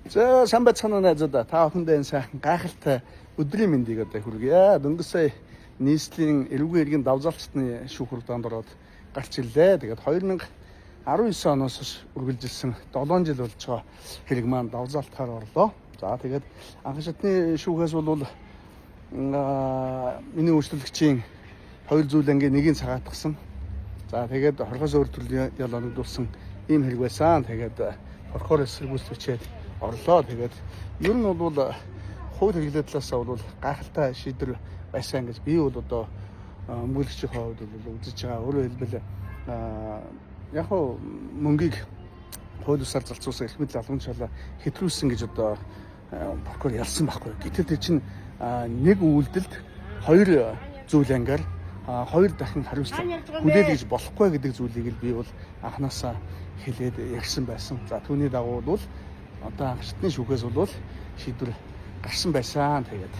За сайн байцгаана найзуудаа. Та бүхэндээ сайхан гайхалтай өдрийн мэндийг одоо хүргье. Дөнгөж сая нийслэлийн эрүүгийн иргэн давзаалчдын шүүхрэлдэнд ороод гарч ирлээ. Тэгээд 2019 оноос хойш үргэлжилсэн 7 жил болж байгаа хэрэг маань давзаалтаар орлоо. За тэгээд анхан шатны шүүхээс бол миний үйлчлэгчийн 2 зүйл ангийн нэгийг цагаатгсан. За тэгээд хорхоос өөр төрлийн ял оногдуулсан ийм хэрэг байсан. Тэгээд хорхоор эсэргүүцэл бичээд орлоо. Тэгээд ер нь бол хууль хэрэглээ талаасаа бол гайхалтай шийдвэр байсан гэж би бол одоо өмгөөлөгчийн хувьд бол үзэж байгаа. Өөрөөр хэлбэл яг хөө мөнгийг хууль усаар залцуулсан эрх мэдэл албан хэтрүүлсэн гэж одоо прокурор ялсан байхгүй. Гэтэл тэр чинь нэг үйлдэлд 2 зүйл ангаар 2 дахин хариуцлага хүлээл гэж болохгүй гэдэг зүйлийг би бол анханасаа хэлээд ярьсан байсан. За түүний дагуу бол одоо анх шатны шүүхээс бол шийдвэр гарсан байсан. Тэгээд